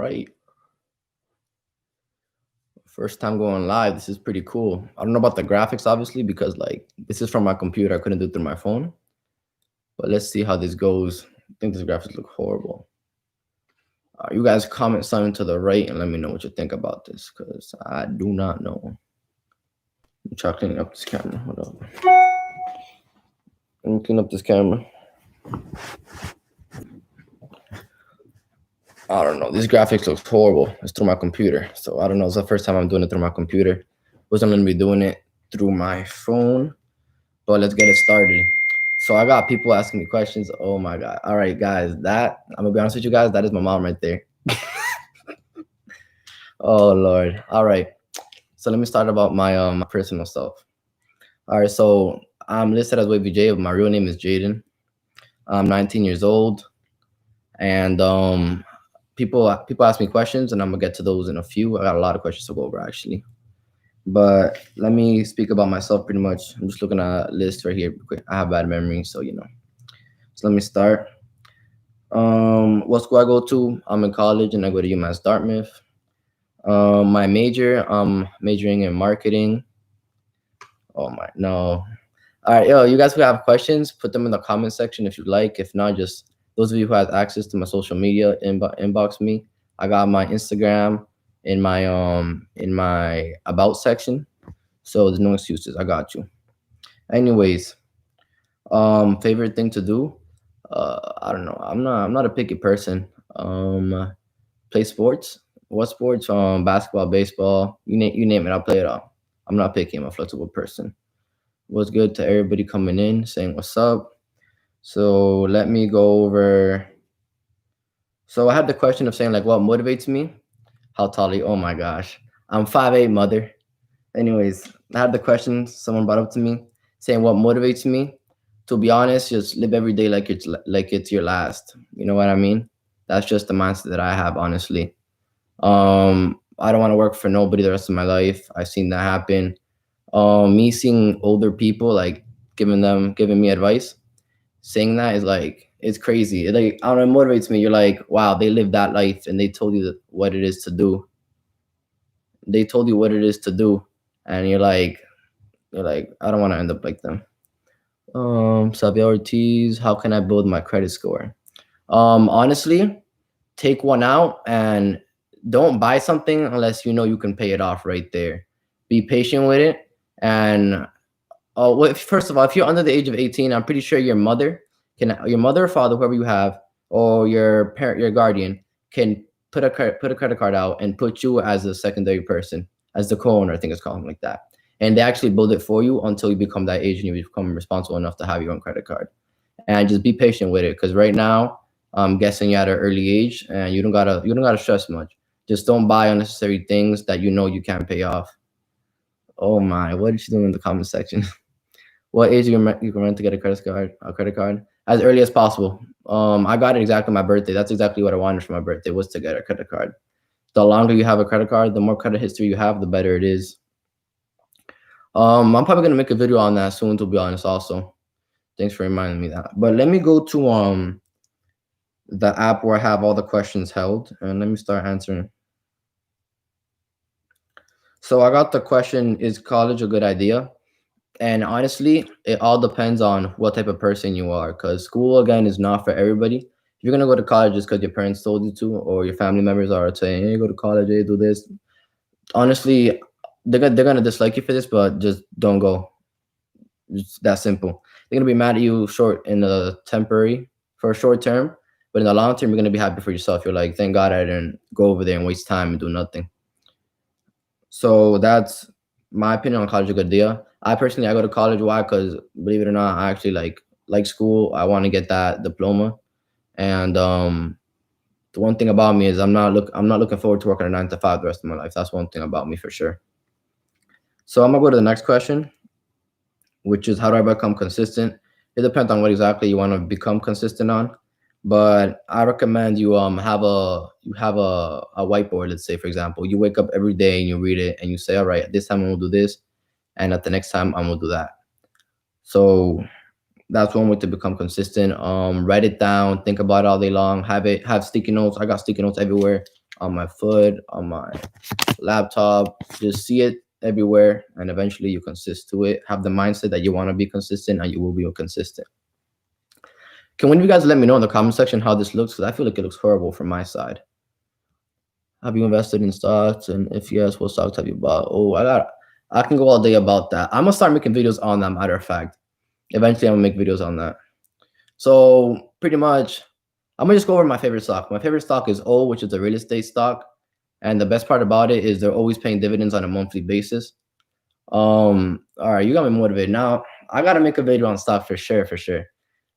right. First time going live. This is pretty cool. I don't know about the graphics, obviously, because like this is from my computer. I couldn't do it through my phone. But let's see how this goes. I think these graphics look horrible. You guys comment something to the right and let me know what you think about this, because I do not know. I'm trying to clean up this camera. Hold up. Let me clean up this camera. I don't know. This graphics looks horrible. It's through my computer. So I don't know. It's the first time I'm doing it through my computer. Wasn't going to be doing it through my phone. But let's get it started. So I got people asking me questions. Oh my God. All right, guys. I'm going to be honest with you guys. That is my mom right there. Oh, Lord. All right. So let me start about my personal stuff. All right. So I'm listed as Wavy J, but my real name is Jaden. I'm 19 years old. And people ask me questions, and I'm gonna get to those in a few. I got a lot of questions to go over actually, but let me speak about myself pretty much. I'm just looking at a list right here. I have bad memory, so you know. So let me start. What school I go to? I'm in college, and I go to UMass Dartmouth. My major, I'm majoring in marketing. Oh my no. All right, yo, you guys who have questions, put them in the comment section if you'd like. If not, just those of you who have access to my social media, inbox me. I got my Instagram in my about section, so there's no excuses. I got you. Anyways, favorite thing to do? I don't know. I'm not a picky person. Play sports. What sports? Basketball, baseball. You name it. I'll play it all. I'm not picky. I'm a flexible person. What's good to everybody coming in, saying what's up. So let me go over. So I had the question of saying like what motivates me. How tall are you? Oh my gosh. I'm 5'8", mother. Anyways, I had the question someone brought up to me saying what motivates me. To be honest, just live every day like it's your last. You know what I mean? That's just the mindset that I have, honestly. I don't want to work for nobody the rest of my life. I've seen that happen. Me seeing older people like giving me advice, saying that is like it's crazy. Like I don't know, it motivates me. You're like, wow, they lived that life and they told you what it is to do. They told you what it is to do, and you're like, I don't want to end up like them. Savia Ortiz, how can I build my credit score? Honestly, take one out and don't buy something unless you know you can pay it off right there. Be patient with it. And well, first of all, if you're under the age of 18, I'm pretty sure your mother or father, whoever you have, or your parent, your guardian, can put a credit card out and put you as a secondary person, as the co-owner, I think it's called like that. And they actually build it for you until you become that age and you become responsible enough to have your own credit card. And just be patient with it, because right now, I'm guessing you're at an early age and you don't gotta stress much. Just don't buy unnecessary things that you know you can't pay off. Oh my, what is she doing in the comment section? What age you can rent to get a credit card? As early as possible. I got it exactly my birthday. That's exactly what I wanted for my birthday, was to get a credit card. The longer you have a credit card, the more credit history you have, the better it is. I'm probably gonna make a video on that soon, to be honest. Also, thanks for reminding me that. But let me go to the app where I have all the questions held, and let me start answering. So I got the question: is college a good idea? And honestly, it all depends on what type of person you are, because school, again, is not for everybody. If you're going to go to college just because your parents told you to, or your family members are saying, hey, go to college, hey, do this. Honestly, they're going to dislike you for this, but just don't go. It's that simple. They're going to be mad at you for a short term, but in the long term, you're going to be happy for yourself. You're like, thank God I didn't go over there and waste time and do nothing. So that's my opinion on college is a good deal. I go to college. Why? Because believe it or not, I actually like school. I want to get that diploma. And the one thing about me is I'm not looking forward to working a 9 to 5 the rest of my life. That's one thing about me for sure. So I'm gonna go to the next question, which is how do I become consistent? It depends on what exactly you want to become consistent on. But I recommend you have a whiteboard. Let's say, for example, you wake up every day and you read it and you say, all right, this time I'm gonna do this, and at the next time I'm gonna do that. So that's one way to become consistent. Write it down, think about it all day long. Have sticky notes. I got sticky notes everywhere. on my foot, on my laptop. Just see it everywhere, and eventually you consist to it. Have the mindset that you want to be consistent, and you will be consistent. Can one of you guys let me know in the comment section how this looks? Because I feel like it looks horrible from my side. Have you invested in stocks? And if yes, what stocks have you bought? Oh, I can go all day about that. I'm gonna start making videos on that, matter of fact. Eventually I'm gonna make videos on that. So pretty much I'm gonna just go over my favorite stock. My favorite stock is O, which is a real estate stock. And the best part about it is they're always paying dividends on a monthly basis. All right, you got me motivated. Now I gotta make a video on stock for sure, for sure.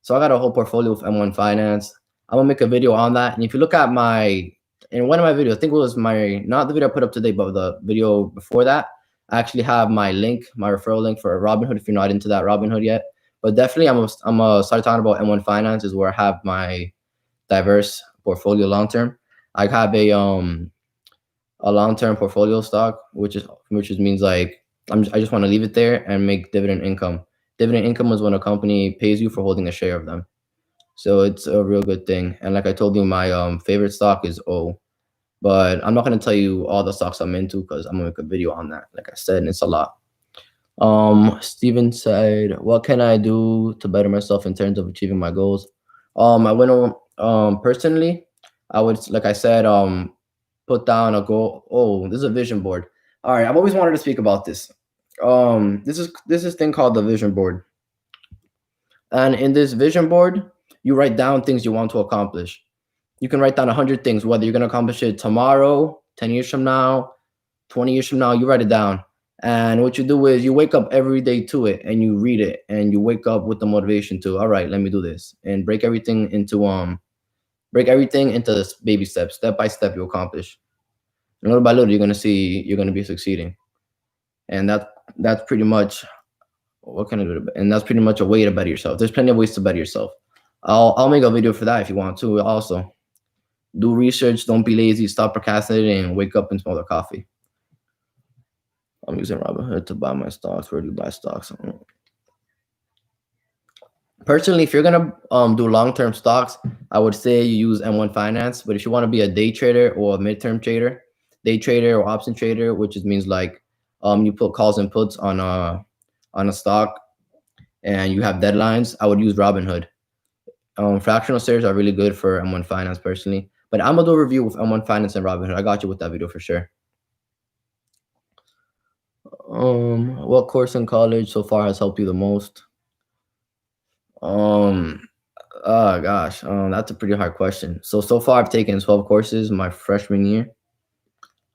So I got a whole portfolio of M1 Finance. I'm gonna make a video on that. And if you look at in one of my videos, I think it was not the video I put up today, but the video before that, I actually have my referral link for Robinhood if you're not into that Robinhood yet. But definitely I'm gonna start talking about M1 Finance is where I have my diverse portfolio long term. I have a long-term portfolio stock, which means like I just want to leave it there and make dividend income. Dividend income is when a company pays you for holding a share of them. So it's a real good thing. And like I told you, my favorite stock is O. But I'm not gonna tell you all the stocks I'm into because I'm gonna make a video on that. Like I said, and it's a lot. Steven said, what can I do to better myself in terms of achieving my goals? I went on personally, I would, like I said, put down a goal. Oh, this is a vision board. All right, I've always wanted to speak about this. This is thing called the vision board. And in this vision board, you write down things you want to accomplish. You can write down 100 things, whether you're going to accomplish it tomorrow, 10 years from now, 20 years from now, you write it down. And what you do is you wake up every day to it and you read it and you wake up with the motivation to, all right, let me do this, and break everything into this baby steps, step by step you accomplish. And little by little, you're going to be succeeding. And that's pretty much what can I do? And that's pretty much a way to better yourself. There's plenty of ways to better yourself. I'll make a video for that if you want to. Also, do research. Don't be lazy. Stop procrastinating and wake up and smell the coffee. I'm using Robinhood to buy my stocks. Where do you buy stocks? Personally, if you're gonna do long-term stocks, I would say you use M1 Finance. But if you want to be a day trader or a midterm trader, day trader or option trader, which means like you put calls and puts on a stock and you have deadlines, I would use Robinhood. Fractional shares are really good for M1 Finance personally, but I'm gonna do a review with M1 Finance and Robinhood. I got you with that video for sure. What course in college so far has helped you the most? Oh gosh, that's a pretty hard question. So far I've taken 12 courses my freshman year.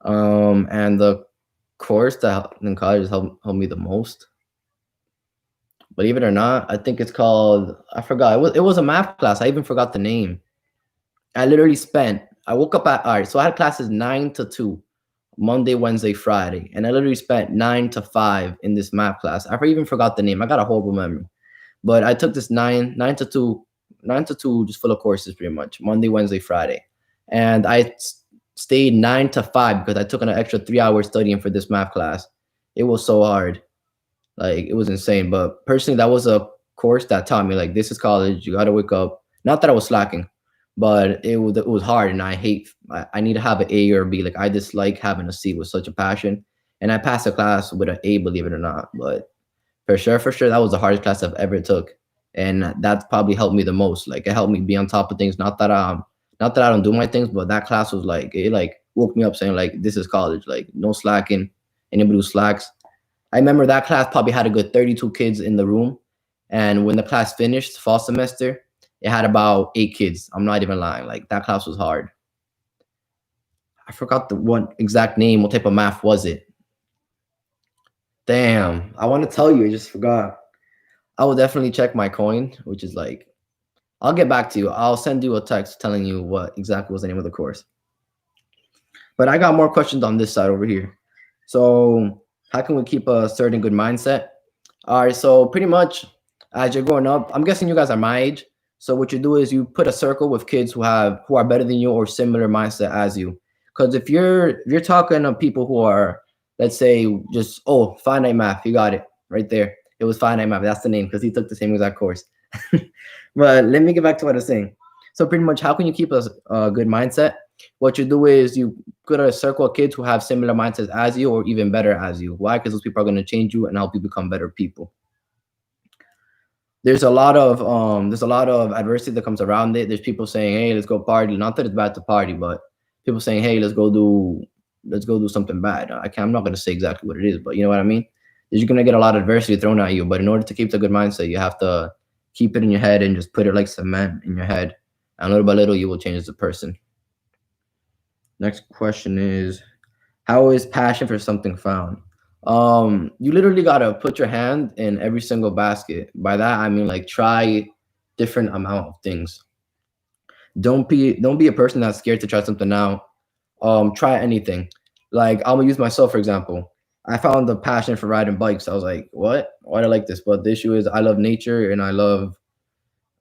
And the course that in college has helped me the most, believe it or not, I think it's called, I forgot. It was a math class. I even forgot the name. I woke up all right, so I had classes 9 to 2, Monday, Wednesday, Friday. And I literally spent 9 to 5 in this math class. I even forgot the name. I got a horrible memory. But I took this 9 to 2, just full of courses pretty much, Monday, Wednesday, Friday. And I stayed 9 to 5 because I took an extra 3 hours studying for this math class. It was so hard. Like, it was insane. But personally, that was a course that taught me, like, this is college. You got to wake up. Not that I was slacking, but it was hard. And I need to have an A or a B. Like, I dislike having a C with such a passion. And I passed the class with an A, believe it or not. But for sure, that was the hardest class I've ever took. And that probably helped me the most. Like, it helped me be on top of things. Not that I don't do my things, but that class was like, it like woke me up saying, like, this is college. Like, no slacking. Anybody who slacks. I remember that class probably had a good 32 kids in the room. And when the class finished, fall semester, it had about 8 kids. I'm not even lying. Like, that class was hard. I forgot the one exact name. What type of math was it? Damn. I want to tell you. I just forgot. I will definitely check my coin, which is like, I'll get back to you. I'll send you a text telling you what exactly was the name of the course. But I got more questions on this side over here. So how can we keep a certain good mindset? All right, so pretty much as you're growing up, I'm guessing you guys are my age. So what you do is you put a circle with kids who are better than you or similar mindset as you. Because if you're talking to people who are, let's say, just, oh, finite math, you got it right there. It was finite math. That's the name because he took the same exact course. But let me get back to what I was saying. So pretty much, how can you keep a good mindset? What you do is you put a circle of kids who have similar mindsets as you or even better as you. Why? Because those people are going to change you and help you become better people. There's a lot of adversity that comes around it. There's people saying, "Hey, let's go party." Not that it's bad to party, but people saying, "Hey, let's go do something bad." I'm not gonna say exactly what it is, but you know what I mean. You're gonna get a lot of adversity thrown at you, but in order to keep the good mindset, you have to keep it in your head and just put it like cement in your head, and little by little, you will change as a person. Next question is, how is passion for something found? You literally gotta put your hand in every single basket. By that I mean like try different amount of things. Don't be a person that's scared to try something out. Try anything. Like I'm gonna use myself for example. I found the passion for riding bikes. I was like, what? Why do I like this? But the issue is I love nature and I love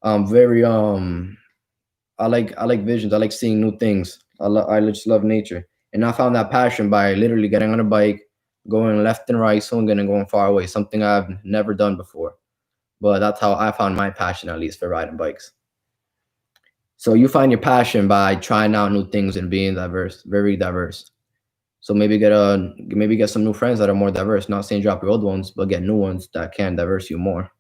very I like visions. I like seeing new things. I just love nature. And I found that passion by literally getting on a bike, going left and right, swinging and going far away, something I've never done before. But that's how I found my passion, at least for riding bikes. So you find your passion by trying out new things and being diverse, very diverse. So maybe get some new friends that are more diverse. Not saying drop your old ones, but get new ones that can diverse you more.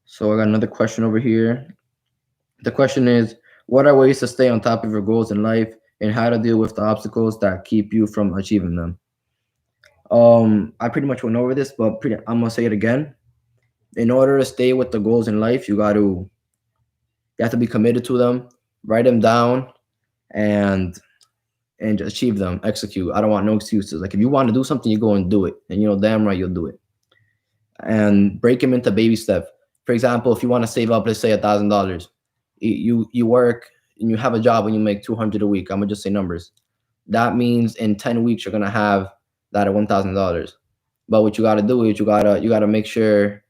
So I got another question over here. The question is, what are ways to stay on top of your goals in life and how to deal with the obstacles that keep you from achieving them? I pretty much went over this, but I'm gonna say it again. In order to stay with the goals in life, you have to be committed to them, write them down, and achieve them, execute. I don't want no excuses. Like if you want to do something, you go and do it, and you know damn right you'll do it. And break them into baby steps. For example, if you want to save up, let's say $1,000, you work and you have a job and you make 200 a week. I'm gonna just say numbers. That means in 10 weeks you're gonna have that at $1,000. But what you gotta do is you gotta make sure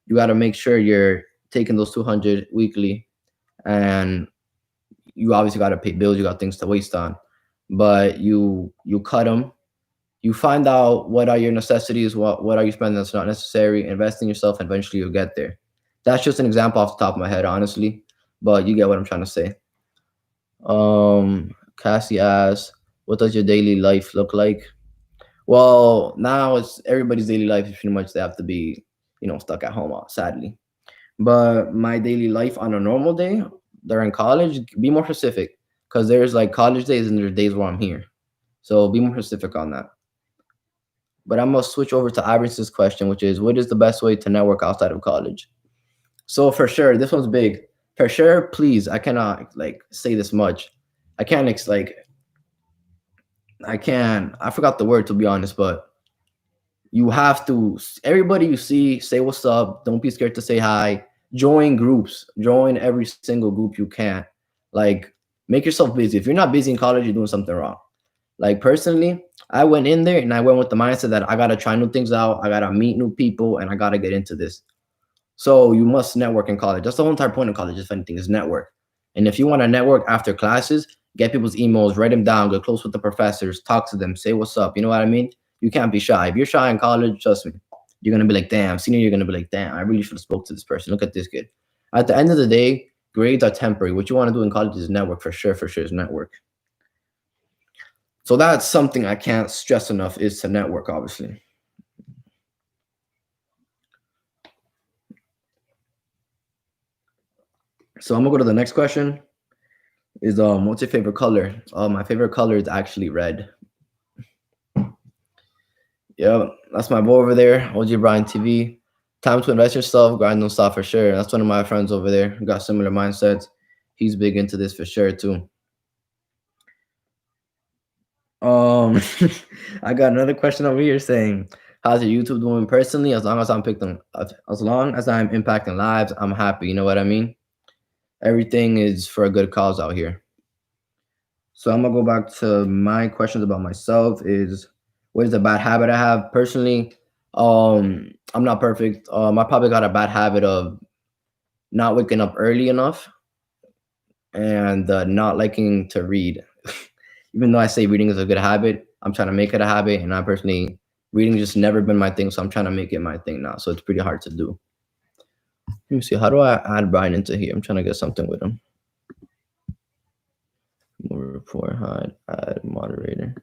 you're taking those 200 weekly, and you obviously gotta pay bills. You got things to waste on, but you cut them. You find out what are your necessities, what are you spending that's not necessary, invest in yourself, and eventually you'll get there. That's just an example off the top of my head, honestly, but you get what I'm trying to say. Cassie asks, what does your daily life look like? Well, now it's everybody's daily life is pretty much they have to be, stuck at home, sadly. But my daily life on a normal day during college, be more specific, because there's like college days and there's days where I'm here. So be more specific on that. But I'm gonna switch over to Iverson's question, which is, what is the best way to network outside of college? So for sure, this one's big. For sure, please, I cannot like say this much. I can't like I can I forgot the word to be honest, but you have to everybody you see, say what's up. Don't be scared to say hi. Join groups. Join every single group you can. Like make yourself busy. If you're not busy in college, you're doing something wrong. Like personally, I went in there and I went with the mindset that I gotta try new things out, I gotta meet new people, and I gotta get into this. So you must network in college. That's the whole entire point of college, if anything, is network. And if you want to network after classes, get people's emails, write them down, get close with the professors, talk to them, say what's up. You know what I mean? You can't be shy. If you're shy in college, trust me, you're gonna be like, damn, senior, you're gonna be like, damn, I really should have spoke to this person. Look at this kid. At the end of the day, grades are temporary. What you want to do in college is network for sure, is network. So that's something I can't stress enough is to network, obviously. So I'm gonna go to the next question. Is what's your favorite color? My favorite color is actually red. Yeah, that's my boy over there, OG Brian TV. Time to invest yourself, grind on stuff for sure. That's one of my friends over there. Got similar mindsets. He's big into this for sure too. I got another question over here saying, "How's your YouTube doing personally? As long as as long as I'm impacting lives, I'm happy." You know what I mean? Everything is for a good cause out here. So I'm gonna go back to my questions about myself. Is what is a bad habit I have personally? I'm not perfect. I probably got a bad habit of not waking up early enough and not liking to read. Even though I say reading is a good habit, I'm trying to make it a habit. And I personally, reading just never been my thing. So I'm trying to make it my thing now. So it's pretty hard to do. Let me see. How do I add Brian into here? I'm trying to get something with him. For hide, add moderator.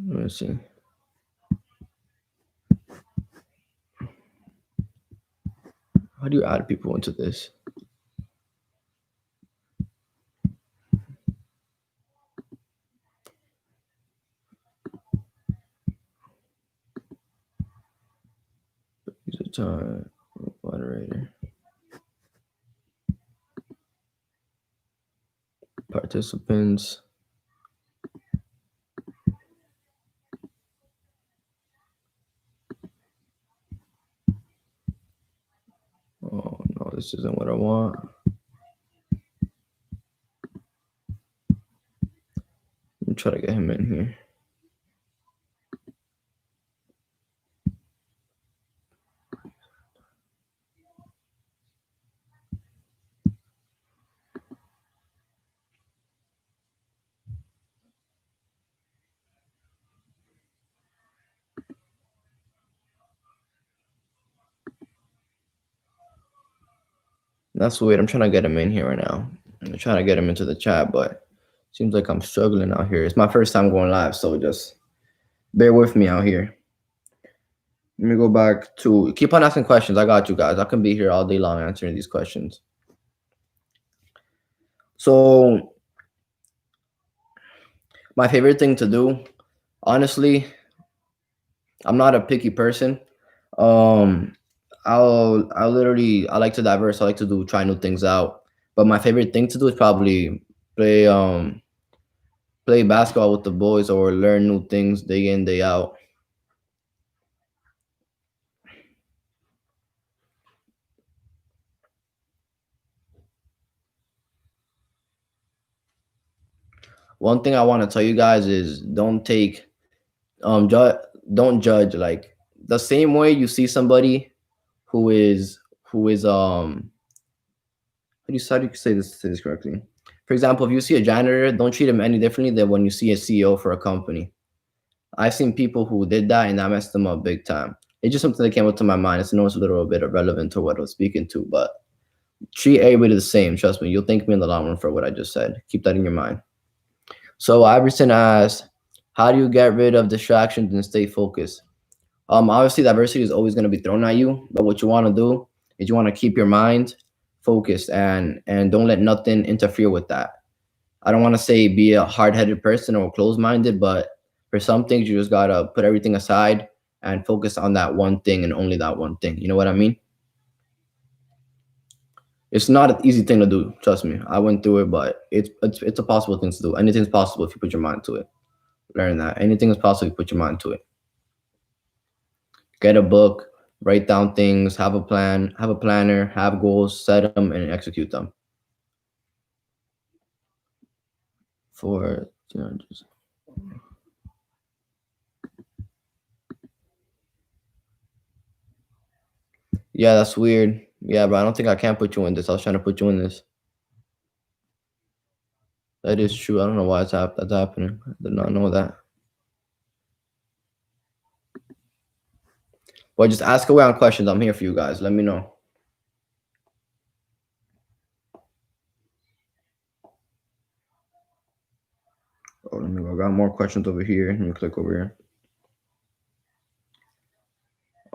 Let me see. How do you add people into this? User time, moderator, participants. Oh no, this isn't what I want. Let me try to get him in here. That's weird. I'm trying to get him in here right now. I'm trying to get him into the chat, but seems like I'm struggling out here. It's my first time going live, so just bear with me out here. Let me go back to keep on asking questions. I got you guys. I can be here all day long answering these questions. So my favorite thing to do, honestly, I'm not a picky person. Um, I like to diverse. I like to do try new things out. But my favorite thing to do is probably play play basketball with the boys or learn new things day in day out. One thing I want to tell you guys is ju- don't judge like the same way you see somebody who is how do you say this correctly? For example, if you see a janitor, don't treat him any differently than when you see a CEO for a company. I've seen people who did that and that messed them up big time. It's just something that came up to my mind. I know it's a little bit irrelevant to what I was speaking to, but treat everybody the same. Trust me, you'll thank me in the long run for what I just said. Keep that in your mind. So Iverson asked, how do you get rid of distractions and stay focused? Obviously diversity is always going to be thrown at you, but what you want to do is you want to keep your mind focused and don't let nothing interfere with that. I don't want to say be a hard-headed person or closed-minded, but for some things you just gotta put everything aside and focus on that one thing and only that one thing. You know what I mean? It's not an easy thing to do. Trust me, I went through it, but it's a possible thing to do. Anything's possible if you put your mind to it. Learn that anything is possible if you put your mind to it. Get a book, write down things, have a plan, have a planner, have goals, set them, and execute them. For yeah, that's weird. Yeah, but I don't think I can put you in this. I was trying to put you in this. That is true. I don't know why that's happening. I did not know that. Well, just ask away on questions. I'm here for you guys. Let me know. Oh, let me go. I got more questions over here. Let me click over here.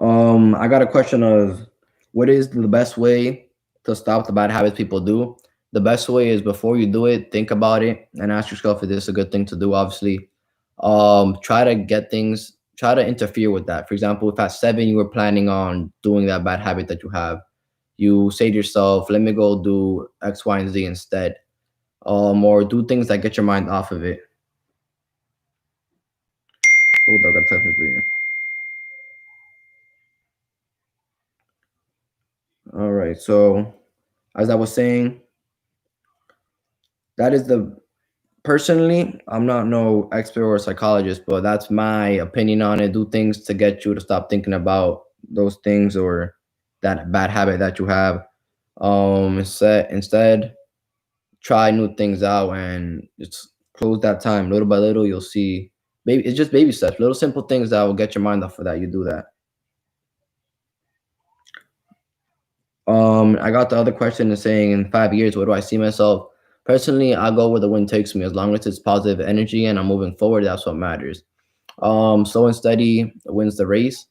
I got a question of what is the best way to stop the bad habits people do? The best way is before you do it, think about it and ask yourself if this is a good thing to do. Obviously, try to interfere with that. For example, if at 7 you were planning on doing that bad habit that you have, you say to yourself, "Let me go do X, Y, and Z instead," or do things that get your mind off of it. Hold on, I got technically. All right, so as I was saying, that is the personally, I'm not no expert or psychologist, but that's my opinion on it. Do things to get you to stop thinking about those things or that bad habit that you have. Instead, try new things out and just close that time little by little. You'll see. Maybe it's just baby steps, little simple things that will get your mind off of that. You do that. I got the other question is saying in 5 years, where do I see myself? Personally, I go where the wind takes me. As long as it's positive energy and I'm moving forward, that's what matters. Slow and steady wins the race.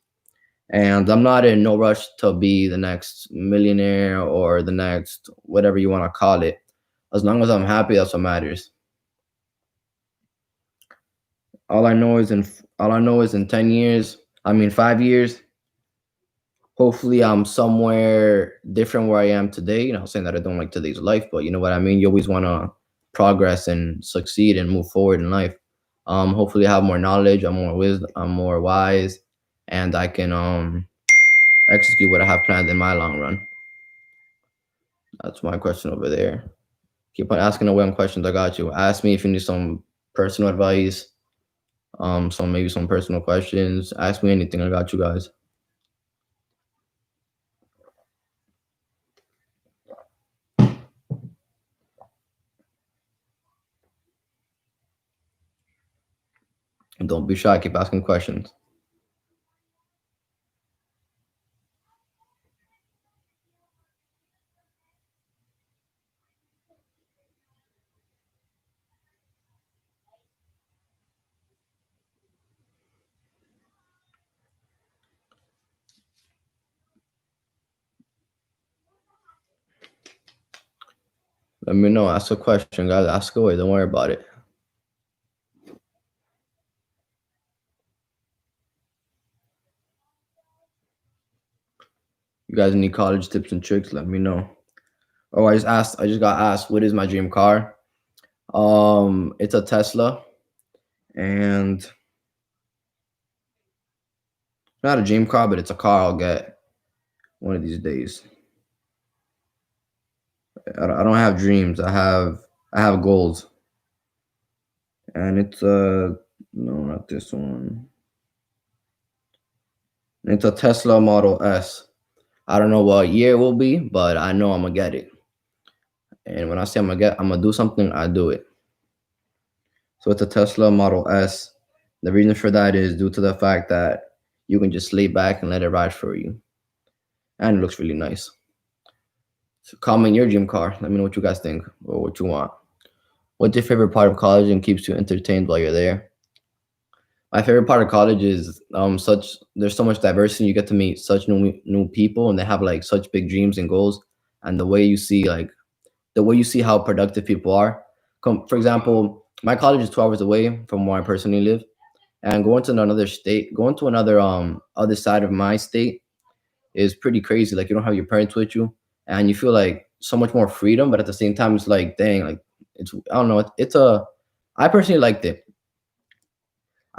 And I'm not in no rush to be the next millionaire or the next whatever you want to call it. As long as I'm happy, that's what matters. All I know is in all I know is in 10 years, I mean 5 years, hopefully I'm somewhere different where I am today. You know, saying that I don't like today's life, but you know what I mean. You always want to progress and succeed and move forward in life. Hopefully I have more knowledge, I'm more wisdom, I'm more wise, and I can execute what I have planned in my long run. That's my question over there. Keep on asking away on questions. I got you. Ask me if you need some personal advice, some maybe some personal questions. Ask me anything. I got you guys. And don't be shy. Keep asking questions. Let me know. Ask a question, guys. Ask away. Don't worry about it. You guys need college tips and tricks? Let me know. Oh, I just asked. I just got asked. What is my dream car? It's a Tesla, and not a dream car, but it's a car I'll get one of these days. I don't have dreams. I have goals, and it's no, not this one. It's a Tesla Model S. I don't know what year it will be, but I know I'm gonna get it. And when I say I'm gonna do something, I do it. So it's a Tesla Model S. The reason for that is due to the fact that you can just lay back and let it ride for you, and it looks really nice. So comment your dream car. Let me know what you guys think or what you want. What's your favorite part of college and keeps you entertained while you're there? My favorite part of college is such there's so much diversity. You get to meet such new people, and they have like such big dreams and goals. And the way you see how productive people are. For example, my college is 2 hours away from where I personally live, and going to another other side of my state is pretty crazy. Like you don't have your parents with you, and you feel like so much more freedom. But at the same time, it's like dang, like it's I don't know. It's a I personally liked it.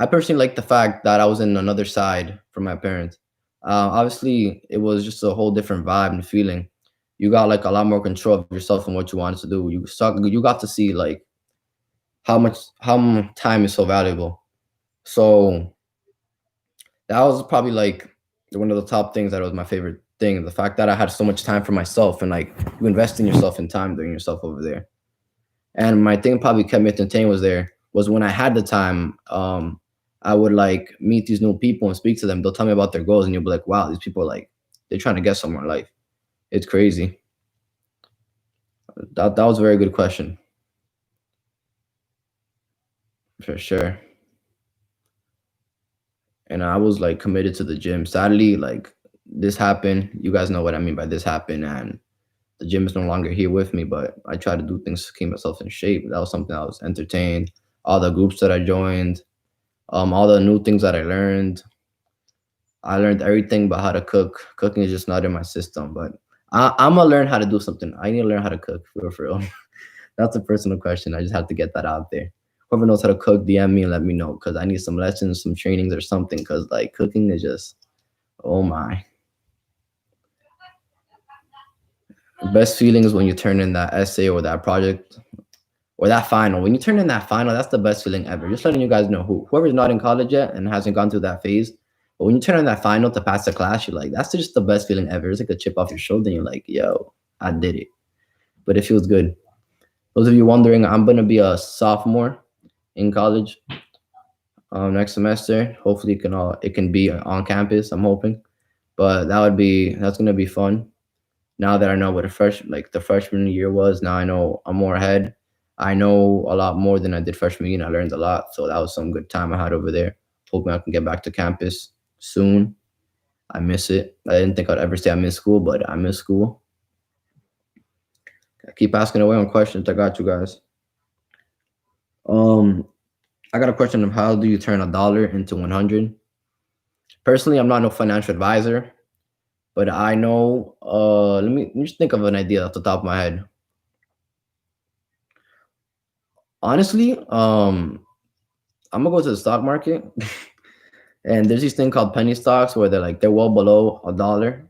I personally like the fact that I was in another side from my parents. Obviously, it was just a whole different vibe and feeling. You got like a lot more control of yourself and what you wanted to do. You got to see like time is so valuable. So that was probably like one of the top things that was my favorite thing. The fact that I had so much time for myself and like you invest in yourself and time during yourself over there. And my thing probably kept me entertained was when I had the time, I would like meet these new people and speak to them. They'll tell me about their goals, and you'll be like, "Wow, these people are like they're trying to get somewhere in life." It's crazy. That was a very good question for sure. And I was like committed to the gym. Sadly, like this happened. You guys know what I mean by this happened, and the gym is no longer here with me. But I try to do things to keep myself in shape. That was something I was entertained. All the groups that I joined, all the new things that I learned. I learned everything but how to cook. Cooking is just not in my system, but I'm gonna learn how to do something. I need to learn how to cook for real. That's a personal question. I just have to get that out there. Whoever knows how to cook, DM me and let me know because I need some lessons, some trainings, or something. Because like cooking is just, oh my. Best feeling is when you turn in that essay or that project or that final. When you turn in that final, that's the best feeling ever. Just letting you guys know whoever's not in college yet and hasn't gone through that phase. But when you turn in that final to pass the class, you're like, that's just the best feeling ever. It's like a chip off your shoulder. And you're like, yo, I did it. But it feels good. Those of you wondering, I'm gonna be a sophomore in college next semester. Hopefully, it can be on campus. I'm hoping, but that's gonna be fun. Now that I know what the freshman year was, now I know I'm more ahead. I know a lot more than I did freshman year. And I learned a lot, so that was some good time I had over there. Hoping I can get back to campus soon. I miss it. I didn't think I'd ever say I miss school, but I miss school. Keep asking away on questions. I got you guys. Um, I got a question of how do you turn a dollar into 100? Personally, I'm not no financial advisor, but I know. Let me just think of an idea off the top of my head. Honestly, I'm gonna go to the stock market, and there's this thing called penny stocks where they're well below a dollar,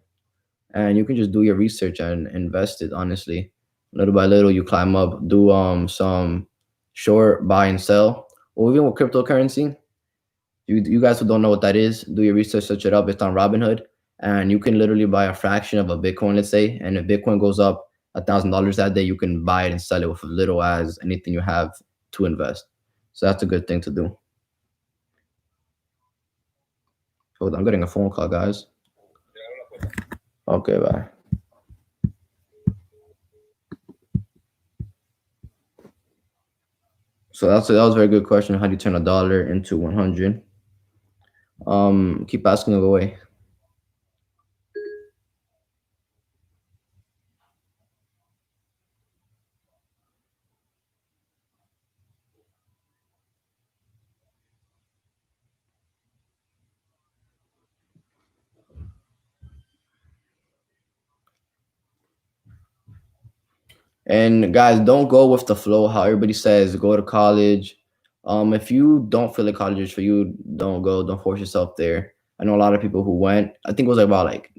and you can just do your research and invest it. Honestly, little by little, you climb up. Do some short buy and sell, or even with cryptocurrency. You guys who don't know what that is, do your research, search it up. It's on Robinhood, and you can literally buy a fraction of a Bitcoin, let's say, and if Bitcoin goes up $1,000 that day, you can buy it and sell it with as little as anything you have to invest. So that's a good thing to do. Hold on, I'm getting a phone call, guys. Okay, bye. So that was a very good question. How do you turn a dollar into 100? Keep asking away. And guys, don't go with the flow. How everybody says, go to college. If you don't feel like college is for you, don't go. Don't force yourself there. I know a lot of people who went. I think it was like about like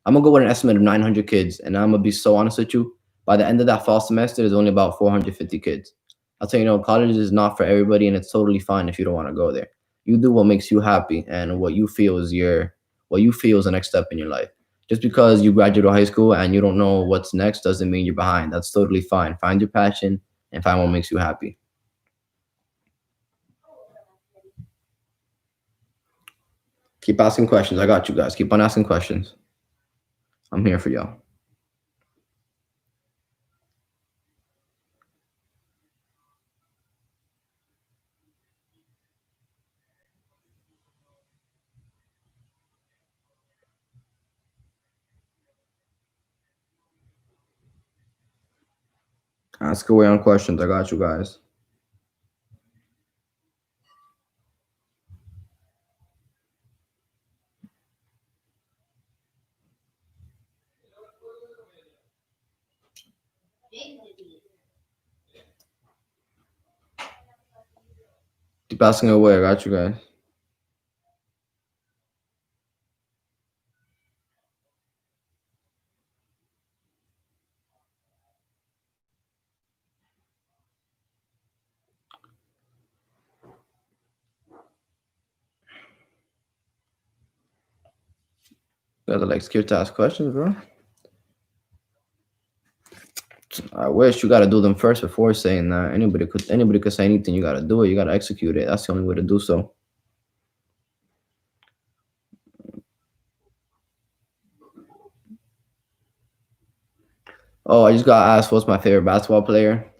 I'm gonna go with an estimate of 900 kids, and I'm gonna be so honest with you. By the end of that fall semester, there's only about 450 kids. I'll tell you, college is not for everybody, and it's totally fine if you don't want to go there. You do what makes you happy and what you feel is the next step in your life. Just because you graduate high school and you don't know what's next doesn't mean you're behind. That's totally fine. Find your passion and find what makes you happy. Keep asking questions. I got you guys. Keep on asking questions. I'm here for y'all. Ask away on questions. I got you guys. Keep asking away. I got you guys. You guys are like scared to ask questions, bro. I wish you gotta do them first before saying that. Anybody could say anything. You gotta do it. You gotta execute it. That's the only way to do so. Oh, I just got asked what's my favorite basketball player.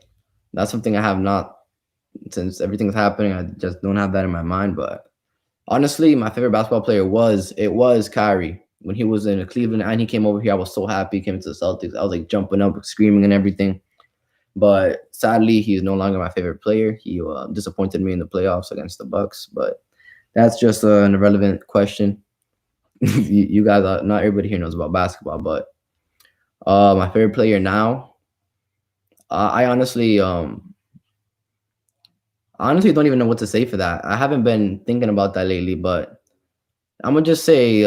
That's something I have not since everything's happening. I just don't have that in my mind. But honestly, my favorite basketball player was Kyrie when he was in Cleveland and he came over here. I was so happy he came to the Celtics. I was like jumping up, screaming, and everything. But sadly, he's no longer my favorite player. He disappointed me in the playoffs against the Bucks. But that's just an irrelevant question. You guys, not everybody here knows about basketball, but my favorite player now, I honestly don't even know what to say for that. I haven't been thinking about that lately, but I'm gonna just say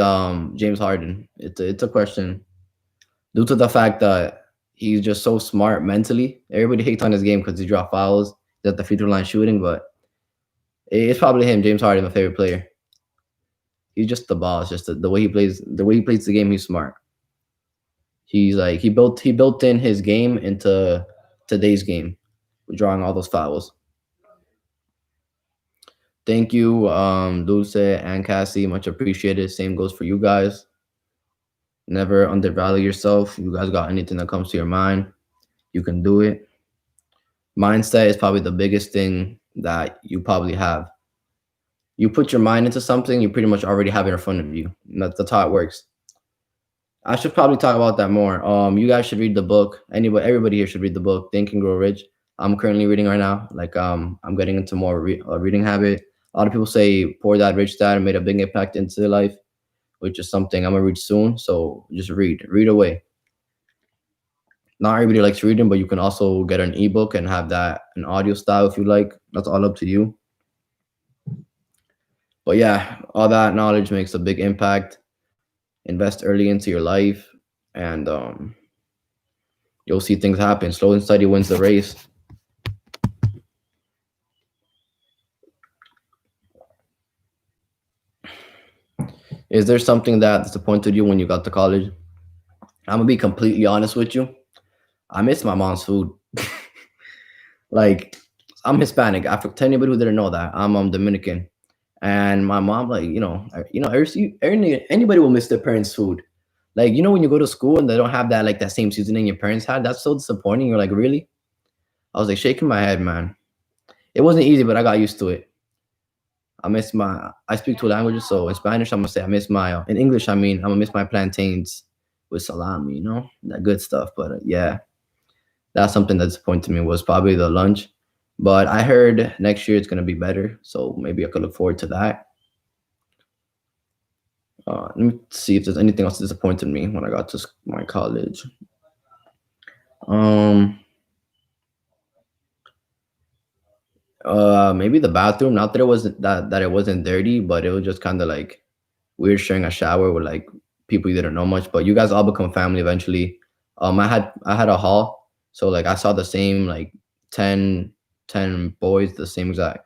James Harden. It's a question due to the fact that he's just so smart mentally. Everybody hates on his game because he dropped fouls, he's at the free throw line shooting, but it's probably him, James Harden, my favorite player. He's just the boss. Just the way he plays, the game. He's smart. He's like he built in his game into today's game, drawing all those fouls. Thank you, Dulce and Cassie. Much appreciated. Same goes for you guys. Never undervalue yourself. You guys got anything that comes to your mind, you can do it. Mindset is probably the biggest thing that you probably have. You put your mind into something, you pretty much already have it in front of you. And that's how it works. I should probably talk about that more. You guys should read the book. Anybody, everybody here should read the book, Think and Grow Rich. I'm currently reading right now. Like, I'm getting into more reading habit. A lot of people say Poor Dad, Rich Dad made a big impact into their life, which is something I'm gonna read soon. So just read away. Not everybody likes reading, but you can also get an ebook and have that an audio style if you like. That's all up to you. But yeah, all that knowledge makes a big impact. Invest early into your life, and you'll see things happen. Slow and steady wins the race. Is there something that disappointed you when you got to college? I'm gonna be completely honest with you. I miss my mom's food. Like, I'm Hispanic. To anybody who didn't know that, I'm Dominican, and my mom, like, anybody will miss their parents' food. Like, when you go to school and they don't have that same seasoning your parents had, that's so disappointing. You're like, really? I was like shaking my head, man. It wasn't easy, but I got used to it. I speak two languages, so in Spanish, I'm gonna say I miss in English, I mean, I'm gonna miss my plantains with salami, that good stuff. But yeah, that's something that disappointed me was probably the lunch. But I heard next year it's gonna be better, so maybe I could look forward to that. Let me see if there's anything else that disappointed me when I got to my college. Um, Maybe the bathroom. Not that it wasn't that it wasn't dirty, but it was just kind of like weird sharing a shower with like people you didn't know much. But you guys all become family eventually. I had a hall, so like I saw the same like 10 10 boys the same exact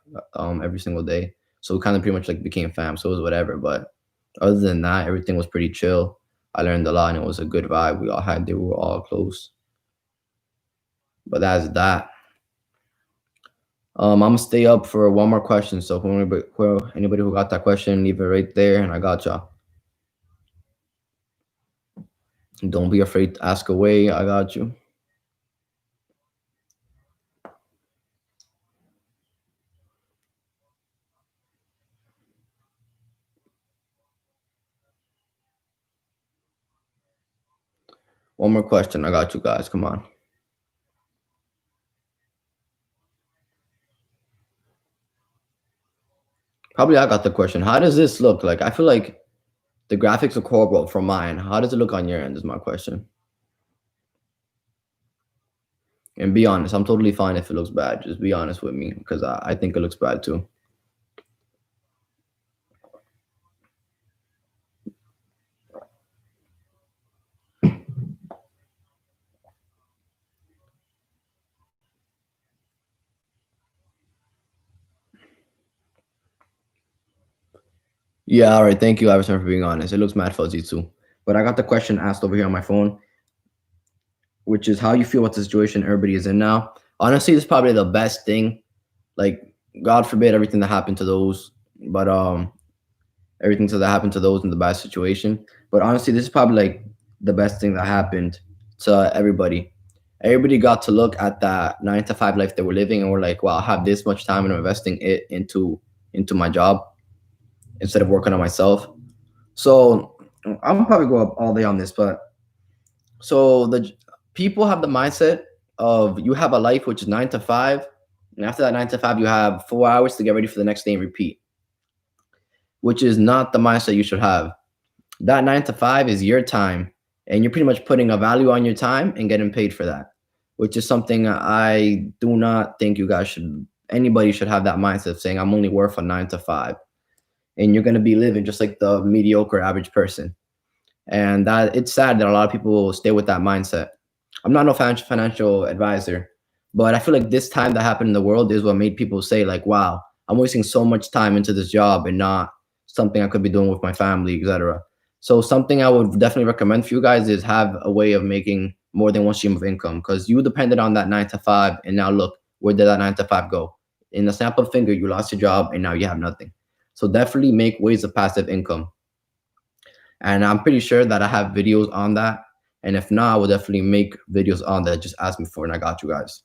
every single day. So we kind of pretty much like became fam. So it was whatever. But other than that, everything was pretty chill. I learned a lot and it was a good vibe. They were all close. But that's that. I'm gonna stay up for one more question. So anybody who got that question, leave it right there, and I got y'all. Don't be afraid to ask away. I got you. One more question. I got you guys. Come on. Probably I got the question. How does this look? Like I feel like the graphics are horrible from mine. How does it look on your end? Is my question. And be honest. I'm totally fine if it looks bad. Just be honest with me because I think it looks bad too. Yeah, all right. Thank you, Iverson, for being honest. It looks mad fuzzy too. But I got the question asked over here on my phone, which is how you feel about the situation everybody is in now. Honestly, it's probably the best thing. Like, God forbid everything that happened to those, but everything that happened to those in the bad situation. But honestly, this is probably like the best thing that happened to everybody. Everybody got to look at that 9 to 5 life they were living, and we're like, "Wow, I have this much time, and I'm investing it into my job instead of working on myself." So I'm probably go up all day on this, but so the people have the mindset of you have a life which is 9 to 5, and after that 9 to 5, you have 4 hours to get ready for the next day and repeat, which is not the mindset you should have. That 9 to 5 is your time, and you're pretty much putting a value on your time and getting paid for that, which is something I do not think anybody should have that mindset of saying I'm only worth a 9 to 5, and you're going to be living just like the mediocre average person. And that it's sad that a lot of people stay with that mindset. I'm not no financial advisor, but I feel like this time that happened in the world is what made people say like, "Wow, I'm wasting so much time into this job and not something I could be doing with my family, etc." So something I would definitely recommend for you guys is have a way of making more than one stream of income because you depended on that 9 to 5, and now look, where did that 9 to 5 go? In a snap of a finger, you lost your job and now you have nothing. So definitely make ways of passive income. And I'm pretty sure that I have videos on that. And if not, I will definitely make videos on that. Just ask me for it, and I got you guys.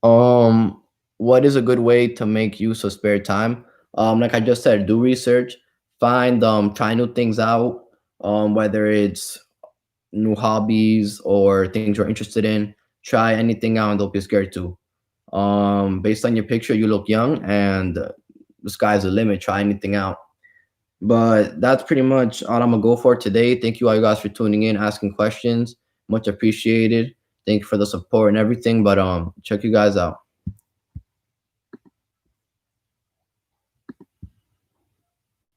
Um, what is a good way to make use of spare time? Like I just said, do research, find try new things out. Whether it's new hobbies or things you're interested in, try anything out and don't be scared to. Based on your picture, you look young, and the sky's the limit. Try anything out. But that's pretty much all I'm gonna go for today. Thank you all you guys for tuning in, asking questions. Much appreciated. Thank you for the support and everything. But check you guys out.